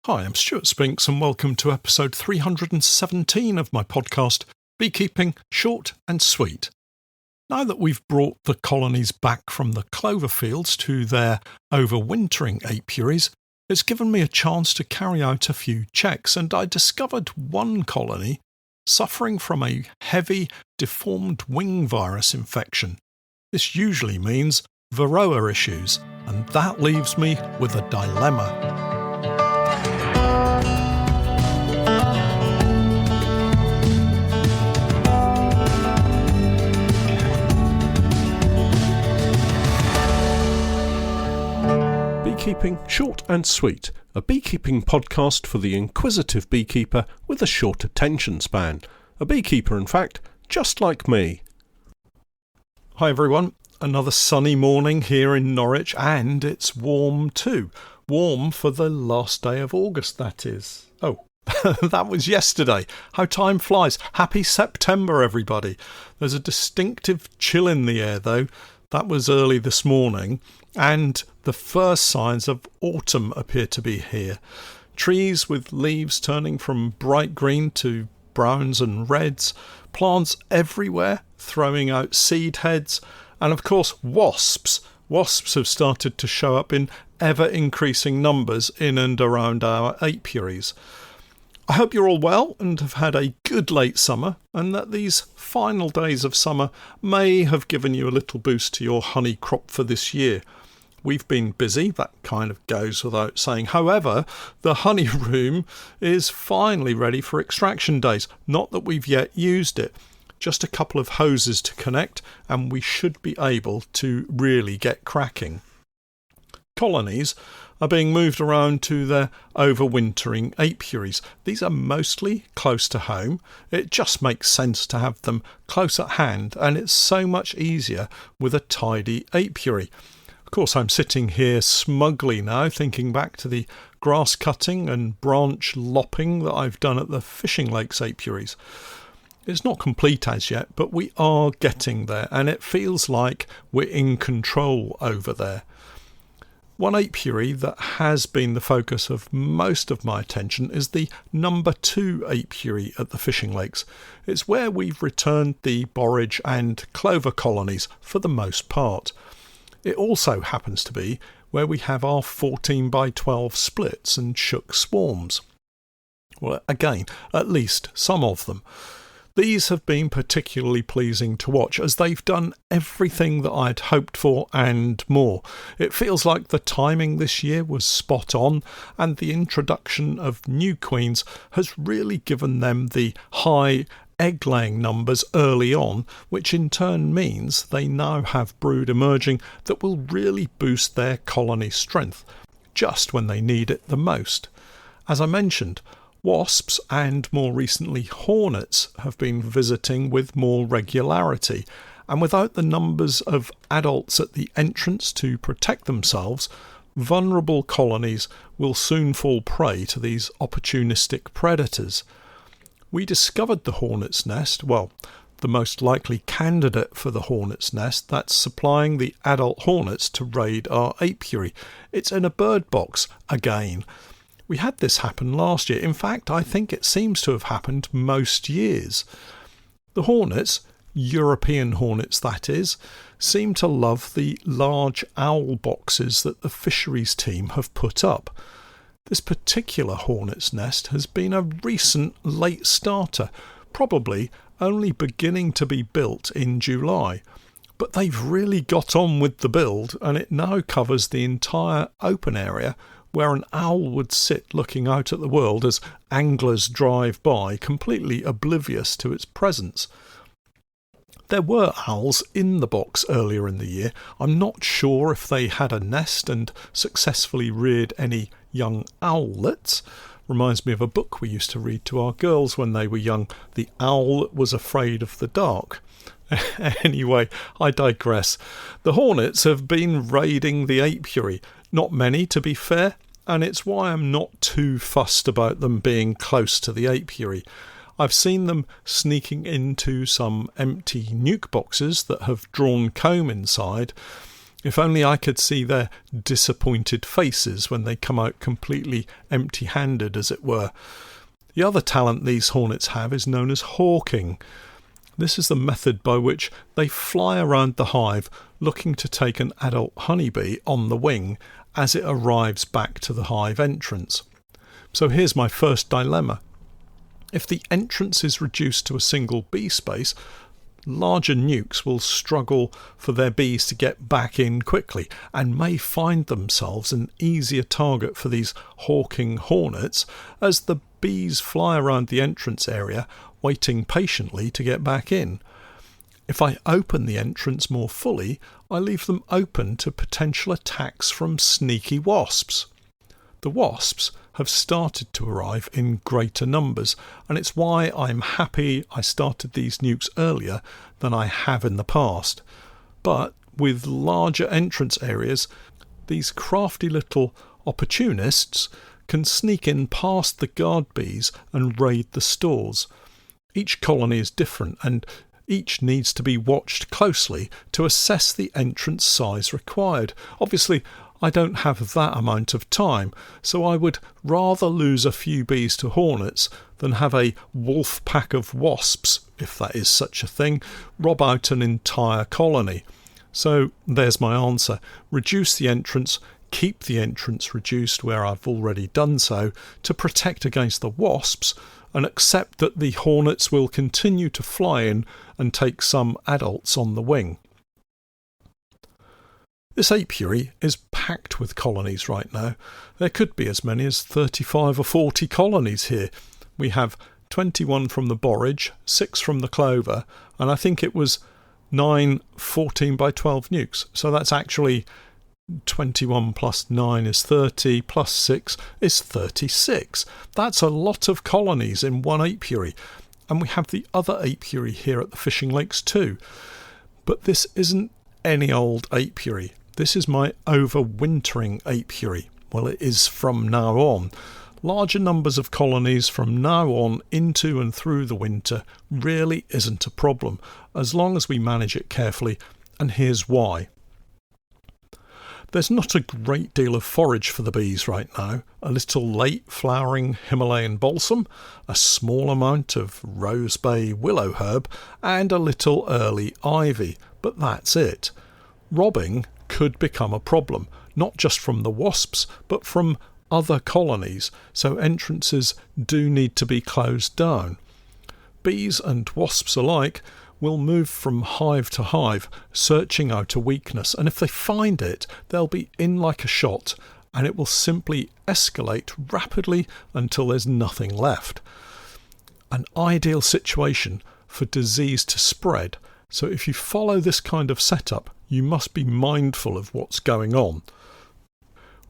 Hi, I'm Stewart Spinks and welcome to episode 317 of my podcast, Beekeeping Short and Sweet. Now that we've brought the colonies back from the clover fields to their overwintering apiaries, it's given me a chance to carry out a few checks, and I discovered one colony suffering from a heavy deformed wing virus infection. This usually means Varroa issues, and that leaves me with a dilemma. Beekeeping Short and Sweet, a beekeeping podcast for the inquisitive beekeeper with a short attention span. A beekeeper, in fact, just like me. Hi everyone, another sunny morning here in Norwich, and it's warm too. Warm for the last day of August, that is. Oh, that was yesterday. How time flies. Happy September, everybody. There's a distinctive chill in the air, though. That was early this morning, and the first signs of autumn appear to be here. Trees with leaves turning from bright green to browns and reds, plants everywhere throwing out seed heads, and of course wasps. Wasps have started to show up in ever-increasing numbers in and around our apiaries. I hope you're all well and have had a good late summer, and that these final days of summer may have given you a little boost to your honey crop for this year. We've been busy, that kind of goes without saying. However, the honey room is finally ready for extraction days. Not that we've yet used it. Just a couple of hoses to connect, and we should be able to really get cracking. Colonies are being moved around to their overwintering apiaries. These are mostly close to home. It just makes sense to have them close at hand, and it's so much easier with a tidy apiary. Of course, I'm sitting here smugly now, thinking back to the grass cutting and branch lopping that I've done at the fishing lakes apiaries. It's not complete as yet, but we are getting there, and it feels like we're in control over there. One apiary that has been the focus of most of my attention is the number 2 apiary at the fishing lakes. It's where we've returned the borage and clover colonies for the most part. It also happens to be where we have our 14 by 12 splits and shook swarms. Well, again, at least some of them. These have been particularly pleasing to watch, as they've done everything that I'd hoped for and more. It feels like the timing this year was spot on, and the introduction of new queens has really given them the high egg-laying numbers early on, which in turn means they now have brood emerging that will really boost their colony strength, just when they need it the most. As I mentioned, wasps and more recently hornets have been visiting with more regularity, and without the numbers of adults at the entrance to protect themselves, vulnerable colonies will soon fall prey to these opportunistic predators. We discovered the hornet's nest, well, the most likely candidate for the hornet's nest that's supplying the adult hornets to raid our apiary. It's in a bird box again. We had this happen last year. In fact, I think it seems to have happened most years. The hornets, European hornets that is, seem to love the large owl boxes that the fisheries team have put up. This particular hornet's nest has been a recent late starter, probably only beginning to be built in July. But they've really got on with the build, and it now covers the entire open area where an owl would sit looking out at the world as anglers drive by, completely oblivious to its presence. There were owls in the box earlier in the year. I'm not sure if they had a nest and successfully reared any young owlets. Reminds me of a book we used to read to our girls when they were young, The Owl That Was Afraid of the Dark. Anyway, I digress. The hornets have been raiding the apiary. Not many, to be fair, and it's why I'm not too fussed about them being close to the apiary. I've seen them sneaking into some empty nuke boxes that have drawn comb inside, If only I could see their disappointed faces when they come out completely empty-handed, as it were. The other talent these hornets have is known as hawking. This is the method by which they fly around the hive looking to take an adult honeybee on the wing as it arrives back to the hive entrance. So here's my first dilemma. If the entrance is reduced to a single bee space, larger nukes will struggle for their bees to get back in quickly and may find themselves an easier target for these hawking hornets as the bees fly around the entrance area waiting patiently to get back in. If I open the entrance more fully, I leave them open to potential attacks from sneaky wasps. The wasps have started to arrive in greater numbers, and it's why I'm happy I started these nukes earlier than I have in the past. But with larger entrance areas, these crafty little opportunists can sneak in past the guard bees and raid the stores. Each colony is different, and each needs to be watched closely to assess the entrance size required. Obviously, I don't have that amount of time, so I would rather lose a few bees to hornets than have a wolf pack of wasps, if that is such a thing, rob out an entire colony. So there's my answer. Reduce the entrance, keep the entrance reduced where I've already done so to protect against the wasps, and accept that the hornets will continue to fly in and take some adults on the wing. This apiary is packed with colonies right now. There could be as many as 35 or 40 colonies here. We have 21 from the borage, 6 from the clover, and I think it was 9 14 by 12 nukes. So that's actually 21 plus 9 is 30, plus 6 is 36. That's a lot of colonies in one apiary. And we have the other apiary here at the fishing lakes too. But this isn't any old apiary. This is my overwintering apiary. Well, it is from now on. Larger numbers of colonies from now on into and through the winter really isn't a problem, as long as we manage it carefully, and here's why. There's not a great deal of forage for the bees right now. A little late flowering Himalayan balsam, a small amount of rose bay willow herb, and a little early ivy, but that's it. Robbing could become a problem, not just from the wasps, but from other colonies, so entrances do need to be closed down. Bees and wasps alike will move from hive to hive, searching out a weakness, and if they find it, they'll be in like a shot, and it will simply escalate rapidly until there's nothing left. An ideal situation for disease to spread, so if you follow this kind of setup, you must be mindful of what's going on.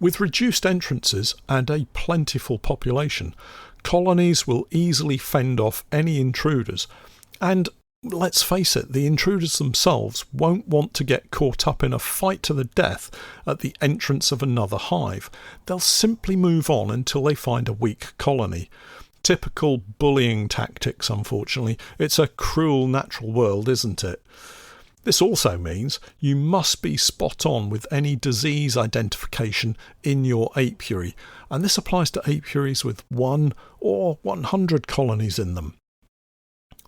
With reduced entrances and a plentiful population, colonies will easily fend off any intruders, and let's face it, the intruders themselves won't want to get caught up in a fight to the death at the entrance of another hive. They'll simply move on until they find a weak colony. Typical bullying tactics, unfortunately. It's a cruel natural world, isn't it? This also means you must be spot on with any disease identification in your apiary, and this applies to apiaries with 1 or 100 colonies in them.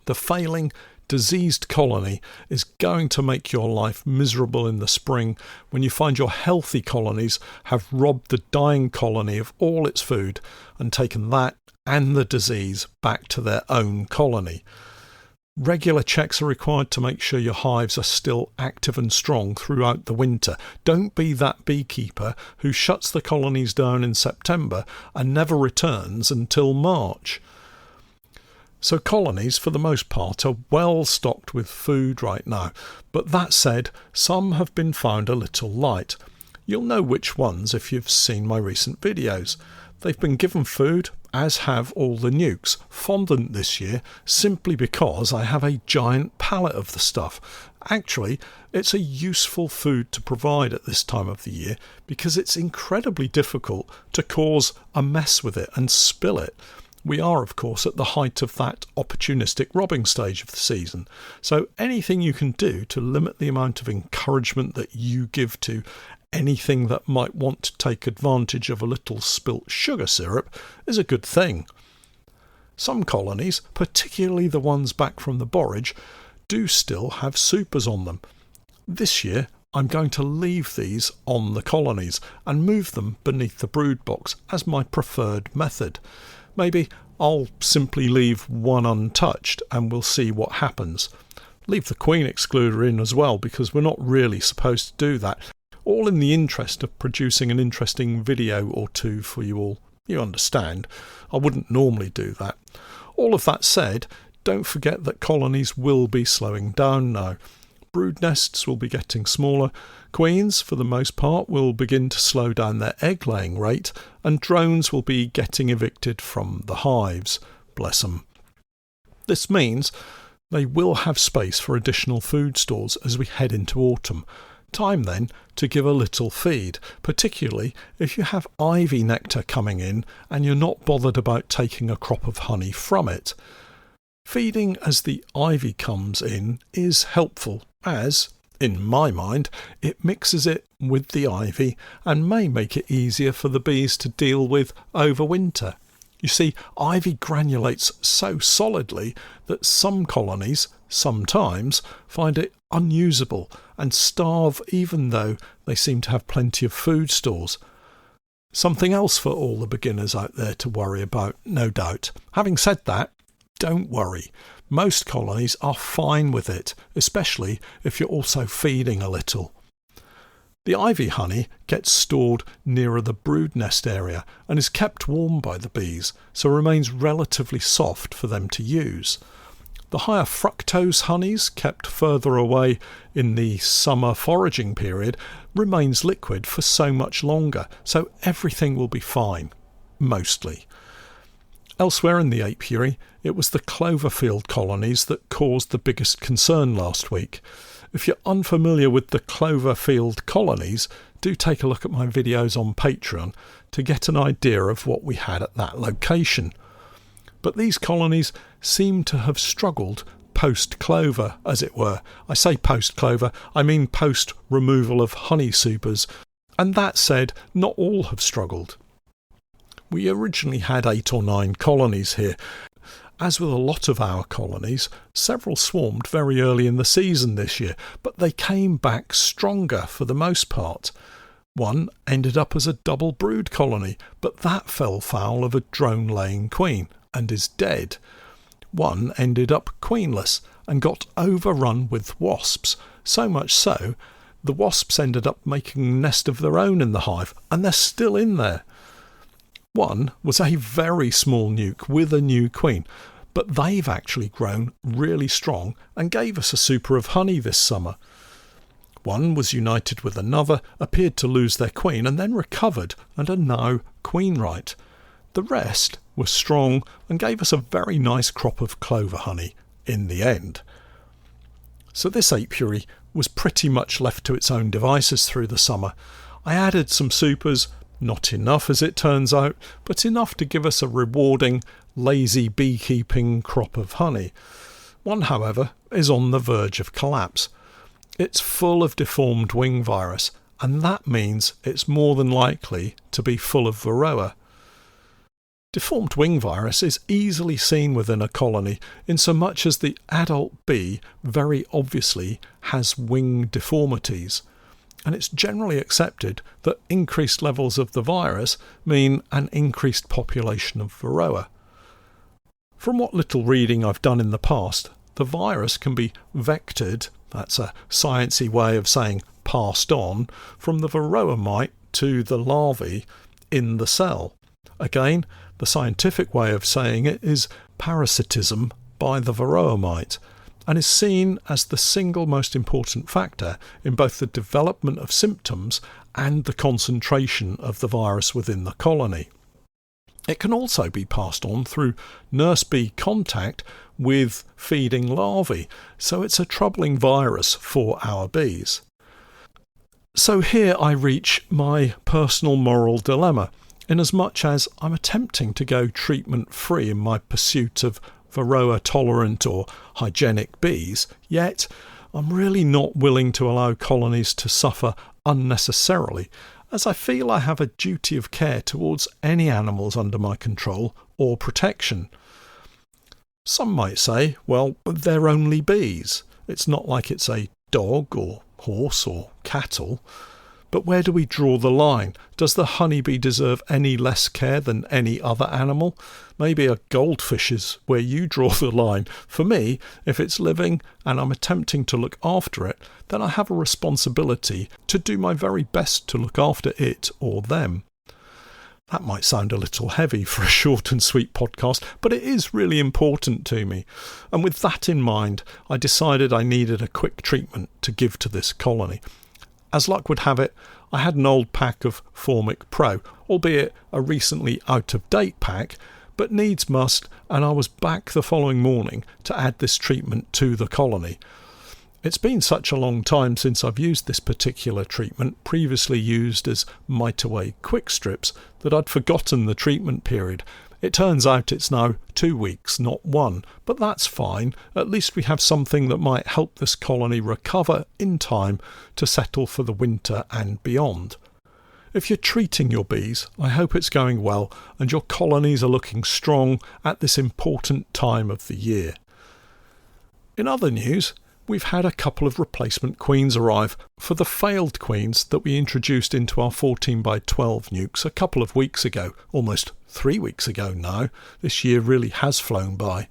The failing, diseased colony is going to make your life miserable in the spring when you find your healthy colonies have robbed the dying colony of all its food and taken that and the disease back to their own colony. Regular checks are required to make sure your hives are still active and strong throughout the winter. Don't be that beekeeper who shuts the colonies down in September and never returns until March. So colonies, for the most part, are well stocked with food right now. But that said, some have been found a little light. You'll know which ones if you've seen my recent videos. They've been given food, as have all the nukes. Fondant this year, simply because I have a giant pallet of the stuff. Actually, it's a useful food to provide at this time of the year because it's incredibly difficult to cause a mess with it and spill it. We are, of course, at the height of that opportunistic robbing stage of the season, so anything you can do to limit the amount of encouragement that you give to anything that might want to take advantage of a little spilt sugar syrup is a good thing. Some colonies, particularly the ones back from the borage, do still have supers on them. This year I'm going to leave these on the colonies and move them beneath the brood box as my preferred method. Maybe I'll simply leave one untouched and we'll see what happens. Leave the queen excluder in as well, because we're not really supposed to do that. All in the interest of producing an interesting video or two for you all. You understand, I wouldn't normally do that. All of that said, don't forget that colonies will be slowing down now. Brood nests will be getting smaller, queens, for the most part, will begin to slow down their egg-laying rate, and drones will be getting evicted from the hives. Bless 'em. This means they will have space for additional food stores as we head into autumn. Time then to give a little feed, particularly if you have ivy nectar coming in and you're not bothered about taking a crop of honey from it. Feeding as the ivy comes in is helpful as, in my mind, it mixes it with the ivy and may make it easier for the bees to deal with over winter. You see, ivy granulates so solidly that some colonies, sometimes, find it unusable and starve even though they seem to have plenty of food stores. Something else for all the beginners out there to worry about, no doubt. Having said that, don't worry. Most colonies are fine with it, especially if you're also feeding a little. The ivy honey gets stored nearer the brood nest area and is kept warm by the bees, so remains relatively soft for them to use. The higher fructose honeys kept further away in the summer foraging period remains liquid for so much longer, so everything will be fine, mostly. Elsewhere in the apiary, it was the clover field colonies that caused the biggest concern last week. If you're unfamiliar with the clover field colonies, do take a look at my videos on Patreon to get an idea of what we had at that location. But these colonies seem to have struggled post-clover, as it were. I say post-clover, I mean post-removal of honey supers, and that said, not all have struggled. We originally had 8 or 9 colonies here. As with a lot of our colonies, several swarmed very early in the season this year, but they came back stronger for the most part. One ended up as a double brood colony, but that fell foul of a drone-laying queen and is dead. One ended up queenless and got overrun with wasps, so much so the wasps ended up making a nest of their own in the hive, and they're still in there. One was a very small nuke with a new queen, but they've actually grown really strong and gave us a super of honey this summer. One was united with another, appeared to lose their queen and then recovered and are now queen-right. The rest were strong and gave us a very nice crop of clover honey in the end. So this apiary was pretty much left to its own devices through the summer. I added some supers, not enough as it turns out, but enough to give us a rewarding, lazy beekeeping crop of honey. One, however, is on the verge of collapse. It's full of deformed wing virus, and that means it's more than likely to be full of Varroa. Deformed wing virus is easily seen within a colony in so much as the adult bee very obviously has wing deformities. And it's generally accepted that increased levels of the virus mean an increased population of Varroa. From what little reading I've done in the past, the virus can be vectored, that's a sciencey way of saying passed on, from the Varroa mite to the larvae in the cell. Again, the scientific way of saying it is parasitism by the Varroa mite, and is seen as the single most important factor in both the development of symptoms and the concentration of the virus within the colony. It can also be passed on through nurse bee contact with feeding larvae, so it's a troubling virus for our bees. So here I reach my personal moral dilemma. inasmuch as I'm attempting to go treatment-free in my pursuit of Varroa-tolerant or hygienic bees, yet I'm really not willing to allow colonies to suffer unnecessarily, as I feel I have a duty of care towards any animals under my control or protection. Some might say, well, they're only bees. It's not like it's a dog or horse or cattle. But where do we draw the line? Does the honeybee deserve any less care than any other animal? Maybe a goldfish is where you draw the line. For me, if it's living and I'm attempting to look after it, then I have a responsibility to do my very best to look after it or them. That might sound a little heavy for a short and sweet podcast, but it is really important to me. And with that in mind, I decided I needed a quick treatment to give to this colony. As luck would have it, I had an old pack of Formic Pro, albeit a recently out-of-date pack, but needs must, and I was back the following morning to add this treatment to the colony. It's been such a long time since I've used this particular treatment, previously used as Mite Away quick strips, that I'd forgotten the treatment period. It turns out it's now 2 weeks, not 1, but that's fine. At least we have something that might help this colony recover in time to settle for the winter and beyond. If you're treating your bees, I hope it's going well and your colonies are looking strong at this important time of the year. In other news, we've had a couple of replacement queens arrive for the failed queens that we introduced into our 14x12 nukes a couple of weeks ago, almost 3 weeks ago now. This year really has flown by.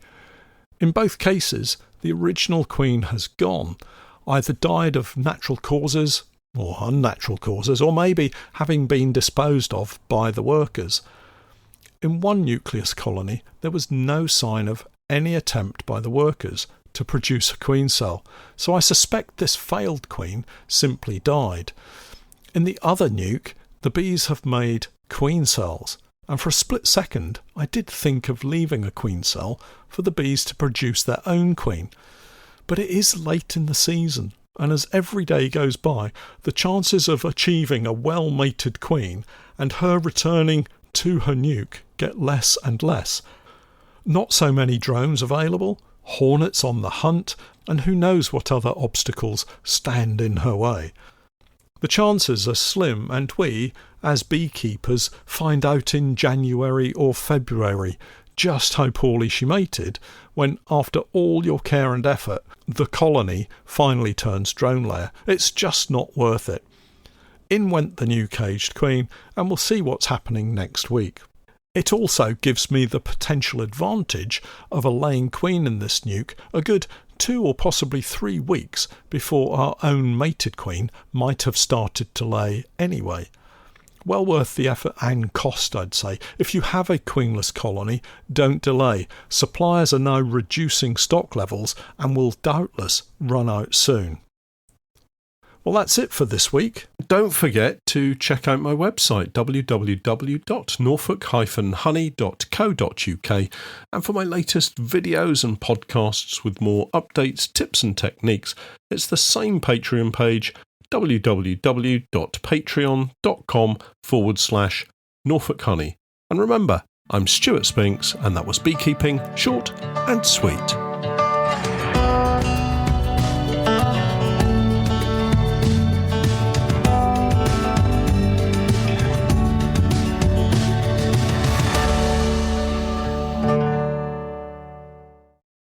In both cases, the original queen has gone, either died of natural causes or unnatural causes, or maybe having been disposed of by the workers. In one nucleus colony, there was no sign of any attempt by the workers to produce a queen cell, so I suspect this failed queen simply died. In the other nuke, the bees have made queen cells, and for a split second I did think of leaving a queen cell for the bees to produce their own queen. But it is late in the season, and as every day goes by, the chances of achieving a well-mated queen and her returning to her nuke get less and less. Not so many drones available, hornets on the hunt, and who knows what other obstacles stand in her way. The chances are slim, and we, as beekeepers, find out in January or February just how poorly she mated when, after all your care and effort, the colony finally turns drone layer. It's just not worth it. In went the new caged queen, and we'll see what's happening next week. It also gives me the potential advantage of a laying queen in this nuke a good 2 or possibly 3 weeks before our own mated queen might have started to lay anyway. Well worth the effort and cost, I'd say. If you have a queenless colony, don't delay. Suppliers are now reducing stock levels and will doubtless run out soon. Well, that's it for this week. Don't forget to check out my website, www.norfolk-honey.co.uk, and for my latest videos and podcasts with more updates, tips and techniques, it's the same Patreon page, www.patreon.com/Norfolk Honey. And remember, I'm Stewart Spinks, and that was Beekeeping Short and Sweet.